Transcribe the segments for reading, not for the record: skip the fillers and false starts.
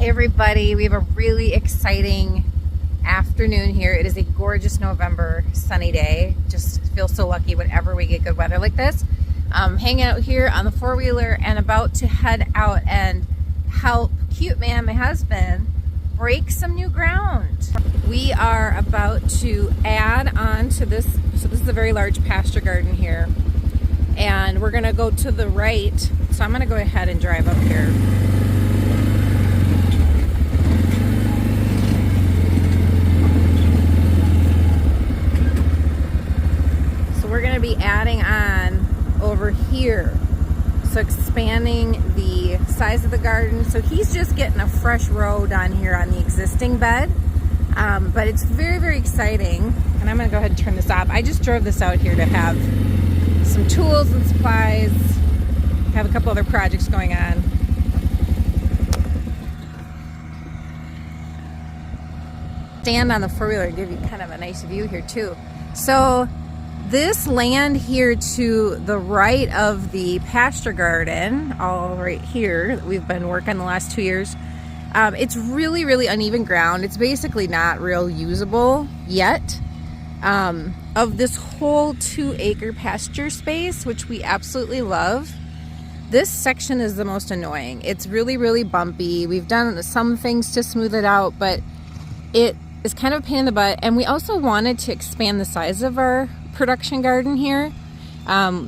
Hey everybody, we have a really exciting afternoon here. It is a gorgeous November sunny day. Just feel so lucky whenever we get good weather like this. Hanging out here on the four-wheeler and about to head out and help Cute Man, my husband, break some new ground. We are about to add on to this. So this is a very large pasture garden here. And we're gonna go to the right. So I'm gonna go ahead and drive up here. We're going to be adding on over here, so expanding the size of the garden. So he's just getting a fresh row down here on the existing bed, but it's very, very exciting. And I'm going to go ahead and turn this off. I just drove this out here to have some tools and supplies, have a couple other projects going on. Stand on the four-wheeler and give you kind of a nice view here too. So this land here to the right of the pasture garden, all right here, that we've been working the last 2 years, it's really, really uneven ground. It's basically not real usable yet. Of this whole 2-acre pasture space, which we absolutely love, this section is the most annoying. It's really, really bumpy. We've done some things to smooth it out, but it is kind of a pain in the butt. And we also wanted to expand the size of our production garden here.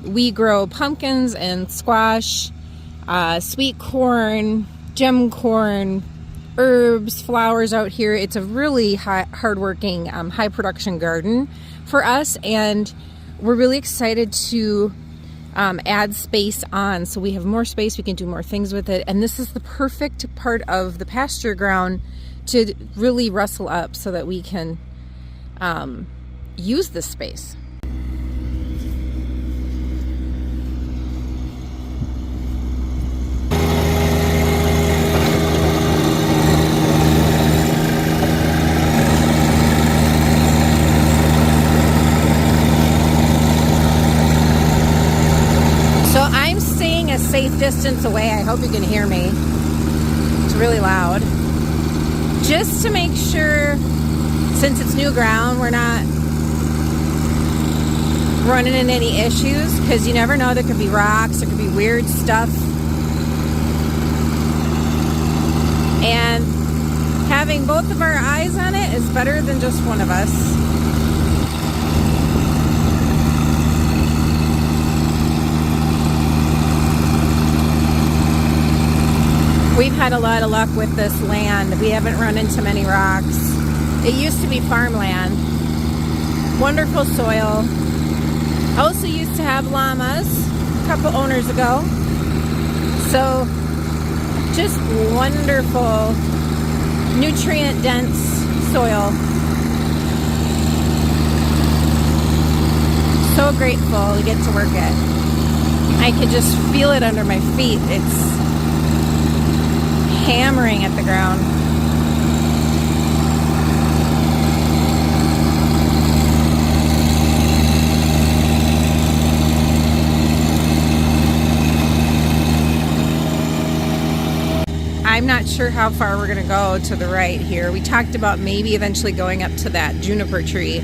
We grow pumpkins and squash, sweet corn, gem corn, herbs, flowers out here. It's a really hardworking, high production garden for us, and we're really excited to add space on, so we have more space, we can do more things with it. And this is the perfect part of the pasture ground to really rustle up so that we can use this space. Safe distance away. I hope you can hear me. It's really loud. Just to make sure, since it's new ground, we're not running into any issues, because you never know, there could be rocks, there could be weird stuff. And having both of our eyes on it is better than just one of us. We've had a lot of luck with this land. We haven't run into many rocks. It used to be farmland. Wonderful soil. Also used to have llamas a couple owners ago. So just wonderful, nutrient dense soil. So grateful to get to work it. I could just feel it under my feet. It's hammering at the ground. I'm not sure how far we're going to go to the right here. We talked about maybe eventually going up to that juniper tree.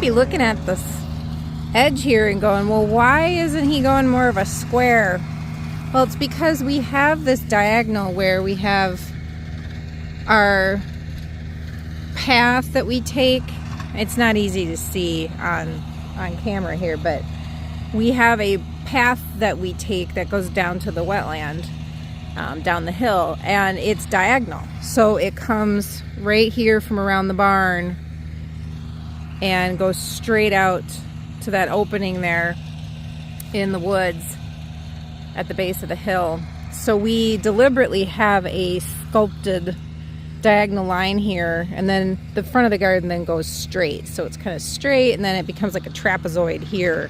Looking at this edge here and going, well, why isn't he going more of a square? Well, it's because we have this diagonal where we have our path that we take. It's not easy to see on camera here, but we have a path that we take that goes down to the wetland. down the hill, and it's diagonal. So it comes right here from around the barn and goes straight out to that opening there in the woods at the base of the hill. So we deliberately have a sculpted diagonal line here, and then the front of the garden then goes straight. So it's kind of straight, and then it becomes like a trapezoid here.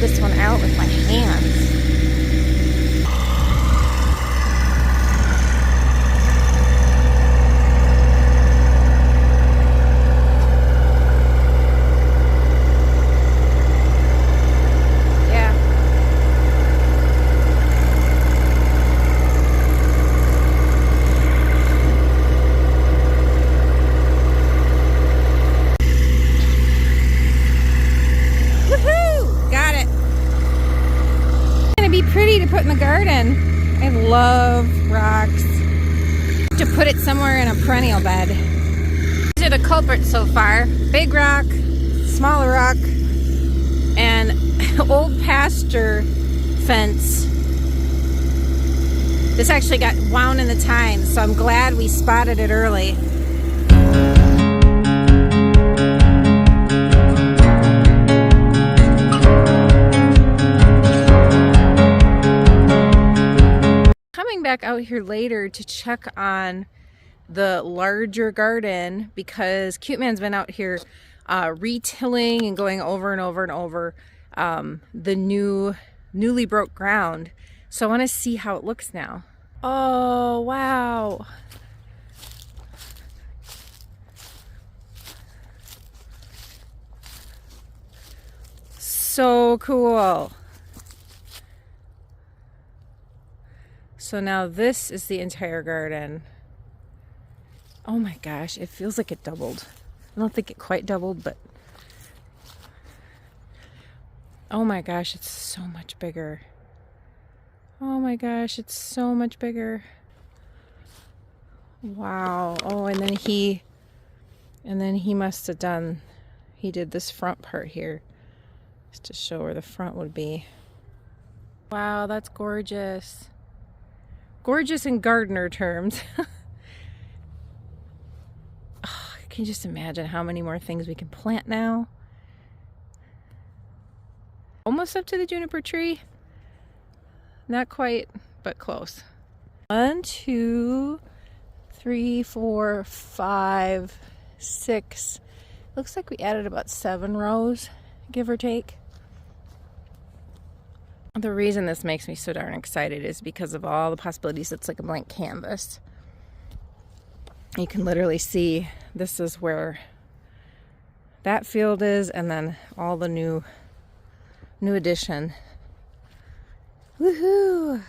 This one out with my hands. Yeah. Woohoo! Got it. Be pretty to put in the garden. I love rocks. To put it somewhere in a perennial bed. These are the culprits so far. Big rock, smaller rock, and old pasture fence. This actually got wound in the time, so I'm glad we spotted it early. Back out here later to check on the larger garden because Cute Man's been out here retilling and going over and over and over the newly broke ground. So I want to see how it looks now. Oh wow. So cool. So now this is the entire garden. Oh my gosh, it feels like it doubled. I don't think it quite doubled, but oh my gosh, it's so much bigger. Oh my gosh, it's so much bigger. Wow. Oh, and then he must have done, he did this front part here just to show where the front would be. Wow, that's gorgeous. Gorgeous in gardener terms. Oh, I can just imagine how many more things we can plant now. Almost up to the juniper tree. Not quite, but close. 1, 2, 3, 4, 5, 6. Looks like we added about 7 rows, give or take. The reason this makes me so darn excited is because of all the possibilities. It's like a blank canvas. You can literally see this is where that field is, and then all the new addition. Woohoo!